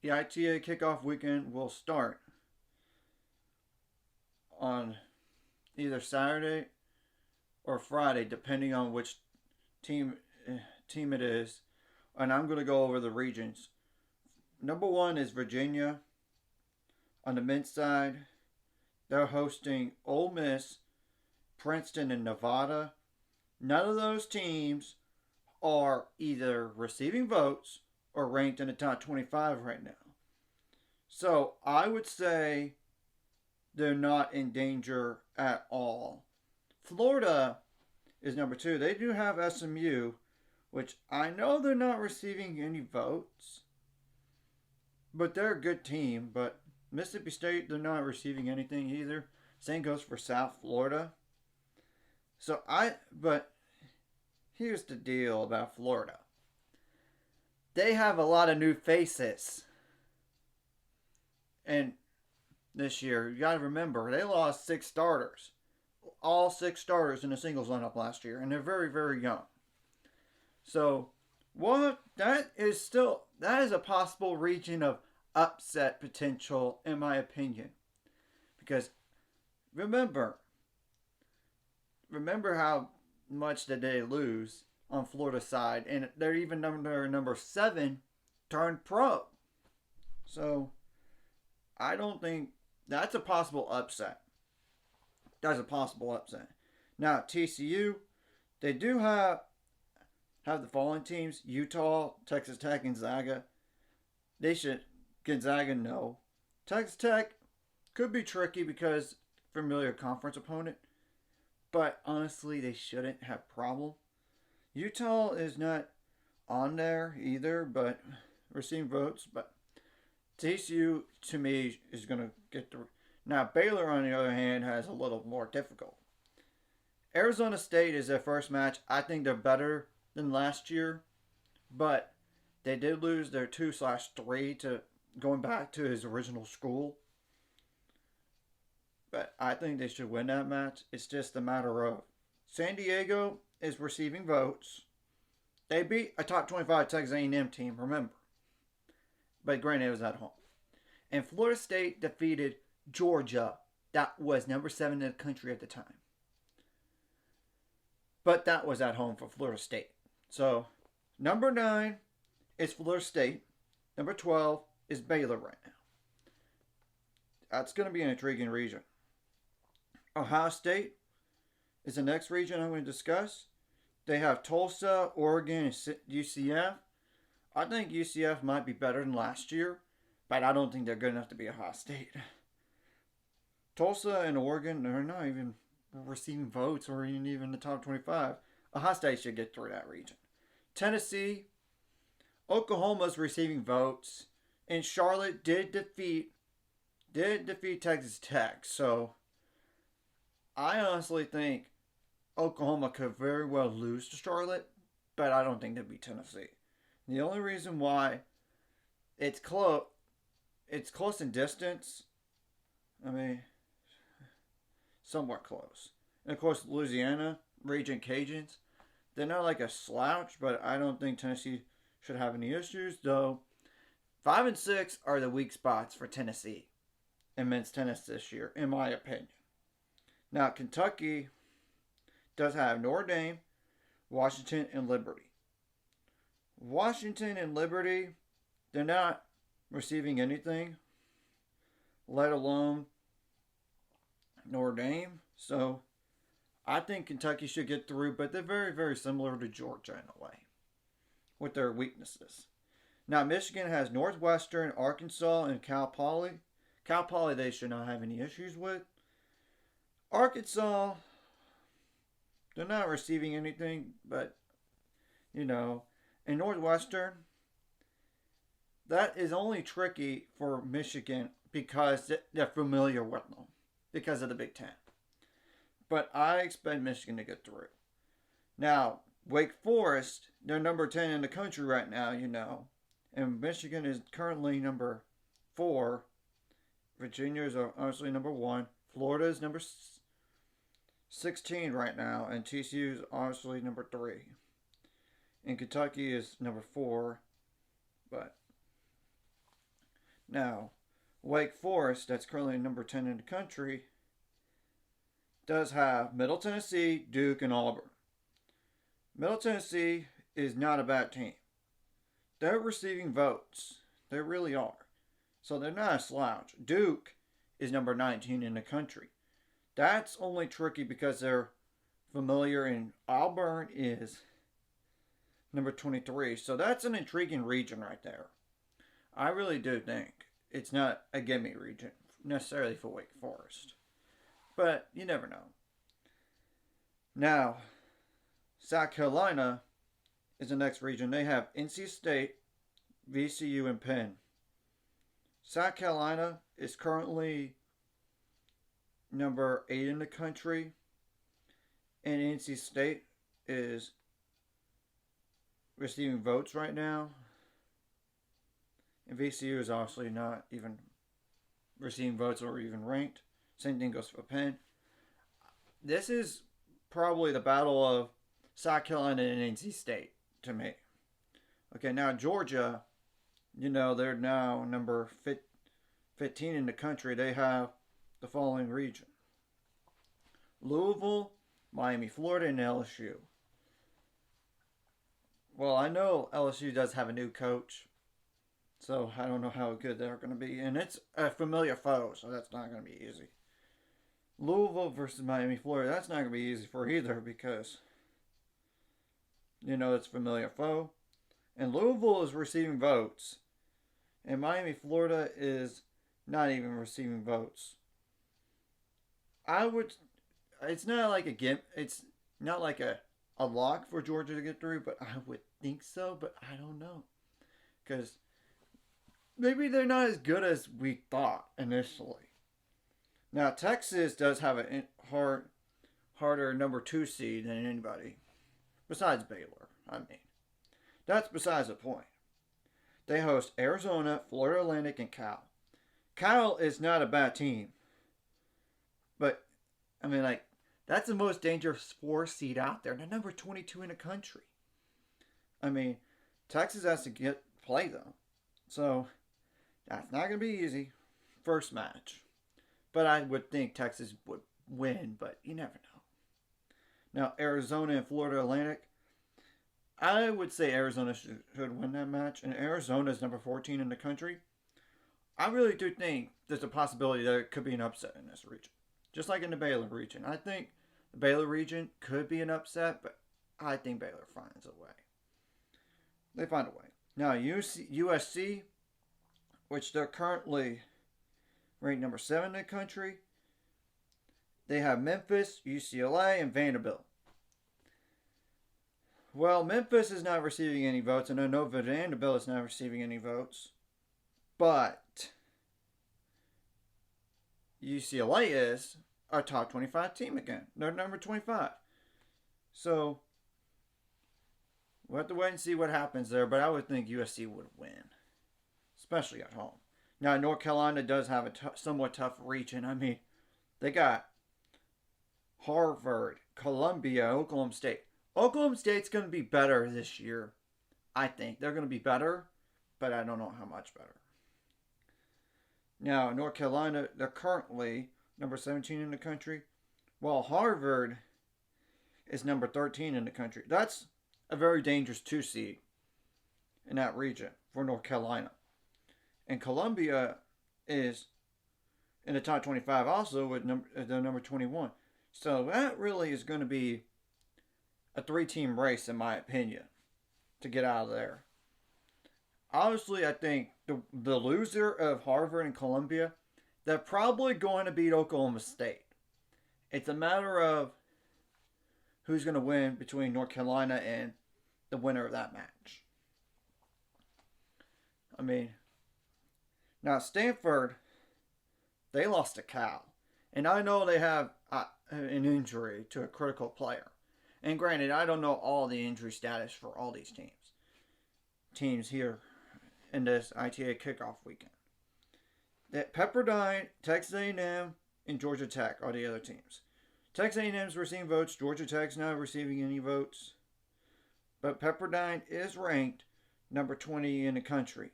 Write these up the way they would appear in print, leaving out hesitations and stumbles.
The ITA Kickoff weekend will start on either Saturday or Friday, depending on which team team it is. And I'm going to go over the regions. Number one is Virginia. On the men's side, they're hosting Ole Miss, Princeton, and Nevada. None of those teams are either receiving votes or ranked in the top 25 right now. So I would say they're not in danger at all. Florida is number two. They do have SMU, which I know they're not receiving any votes, but they're a good team. But Mississippi State, they're not receiving anything either. Same goes for South Florida. But here's the deal about Florida. They have a lot of new faces. And this year, you got to remember, they lost 6 starters. All 6 starters in the singles lineup last year. And they're very, very young. So, that is a possible region of upset potential, in my opinion. Because, remember how much did they lose on Florida's side, and they're even number 7 turned pro. So I don't think that's a possible upset. That's a possible upset. Now TCU, they do have the following teams: Utah, Texas Tech, Gonzaga. Gonzaga no. Texas Tech could be tricky because familiar conference opponent. But honestly, they shouldn't have problem. Utah is not on there either, but receiving votes. But TCU, to me, is going to get through. Now, Baylor, on the other hand, has a little more difficult. Arizona State is their first match. I think they're better than last year, but they did lose their 2/3 to going back to his original school. But I think they should win that match. It's just a matter of San Diego is receiving votes. They beat a top 25 Texas A&M team, remember. But granted, it was at home. And Florida State defeated Georgia. That was number 7 in the country at the time. But that was at home for Florida State. So, number 9 is Florida State. Number 12 is Baylor right now. That's going to be an intriguing region. Ohio State is the next region I'm going to discuss. They have Tulsa, Oregon, and UCF. I think UCF might be better than last year, but I don't think they're good enough to be Ohio State. Tulsa and Oregon, they're not even receiving votes or even the top 25. Ohio State should get through that region. Tennessee, Oklahoma's receiving votes, and Charlotte did defeat Texas Tech. So I honestly think Oklahoma could very well lose to Charlotte, but I don't think they'd beat Tennessee. The only reason why it's close in distance. I mean, somewhat close. And of course, Louisiana, Raging Cajuns, they're not like a slouch, but I don't think Tennessee should have any issues. Though 5 and 6 are the weak spots for Tennessee in men's tennis this year, in my opinion. Now, Kentucky does have Notre Dame, Washington, and Liberty. Washington and Liberty, they're not receiving anything, let alone Notre Dame. So I think Kentucky should get through, but they're very, very similar to Georgia in a way with their weaknesses. Now, Michigan has Northwestern, Arkansas, and Cal Poly. Cal Poly, they should not have any issues with. Arkansas, they're not receiving anything, but, and Northwestern, that is only tricky for Michigan because they're familiar with them because of the Big Ten. But I expect Michigan to get through. Now, Wake Forest, they're number 10 in the country right now, and Michigan is currently number 4. Virginia is obviously number 1. Florida is number 16 right now, and TCU is obviously number 3. And Kentucky is number 4, but Now, Wake Forest, that's currently number 10 in the country, does have Middle Tennessee, Duke, and Auburn. Middle Tennessee is not a bad team. They're receiving votes. They really are. So they're not a slouch. Duke is number 19 in the country. That's only tricky because they're familiar, and Auburn is number 23. So that's an intriguing region right there. I really do think it's not a gimme region necessarily for Wake Forest. But you never know. Now, South Carolina is the next region. They have NC State, VCU, and Penn. South Carolina is currently number 8 in the country, and NC State is receiving votes right now. And VCU is obviously not even receiving votes or even ranked. Same thing goes for Penn. This is probably the battle of South Carolina and NC State to me. Okay, now Georgia, they're now number 15 in the country. They have the following region: Louisville, Miami, Florida, and LSU. Well, I know LSU does have a new coach, so I don't know how good they're going to be. And it's a familiar foe, so that's not going to be easy. Louisville versus Miami, Florida, that's not going to be easy for either because, it's a familiar foe. And Louisville is receiving votes. And Miami, Florida is not even receiving votes. It's not like it's not like a lock for Georgia to get through, but I would think so, but I don't know. Because maybe they're not as good as we thought initially. Now, Texas does have a harder number 2 seed than anybody. Besides Baylor, That's besides the point. They host Arizona, Florida Atlantic, and Cal. Cal is not a bad team. But, that's the most dangerous 4 seed out there. They're number 22 in the country. Texas has to play them. So, that's not going to be easy. First match. But I would think Texas would win, but you never know. Now, Arizona and Florida Atlantic. I would say Arizona should win that match. And Arizona is number 14 in the country. I really do think there's a possibility that it could be an upset in this region. Just like in the Baylor region. I think the Baylor region could be an upset, but I think Baylor finds a way. They find a way. Now, USC, which they're currently ranked number 7 in the country. They have Memphis, UCLA, and Vanderbilt. Well, Memphis is not receiving any votes, and I know Vanderbilt is not receiving any votes. But UCLA is a top 25 team again. They're number 25. So, we'll have to wait and see what happens there, but I would think USC would win, especially at home. Now, North Carolina does have a somewhat tough region. They got Harvard, Columbia, Oklahoma State. Oklahoma State's going to be better this year, I think. They're going to be better, but I don't know how much better. Now, North Carolina, they're currently number 17 in the country, while Harvard is number 13 in the country. That's a very dangerous 2 seed in that region for North Carolina. And Columbia is in the top 25 also with the number 21. So that really is going to be a 3-team race, in my opinion, to get out of there. Honestly, I think the loser of Harvard and Columbia, they're probably going to beat Oklahoma State. It's a matter of who's going to win between North Carolina and the winner of that match. Now Stanford, they lost to Cal. And I know they have an injury to a critical player. And granted, I don't know all the injury status for all these teams here in this ITA Kickoff weekend. That Pepperdine, Texas A&M, and Georgia Tech are the other teams. Texas A&M is receiving votes. Georgia Tech's not receiving any votes. But Pepperdine is ranked number 20 in the country.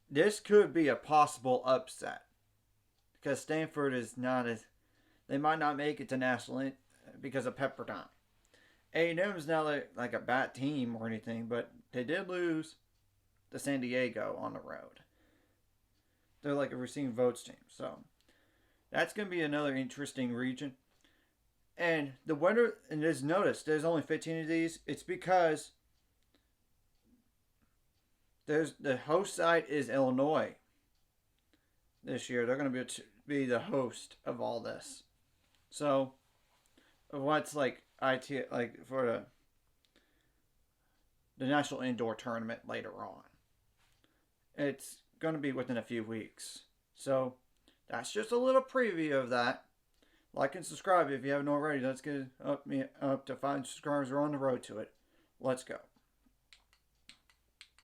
this could be a possible upset because Stanford is not as they might not make it to national because of Pepperdine. A&M is not like a bad team or anything, but they did lose to San Diego on the road. They're like a receiving votes team, so that's going to be another interesting region. And the winner, and just notice, there's only 15 of these. It's because there's the host site is Illinois this year. They're going to be the host of all this. So, what's like IT like for the national indoor tournament later on? It's going to be within a few weeks. So, that's just a little preview of that. Like and subscribe if you haven't already. Let's get up to 5 subscribers. We're on the road to it. Let's go.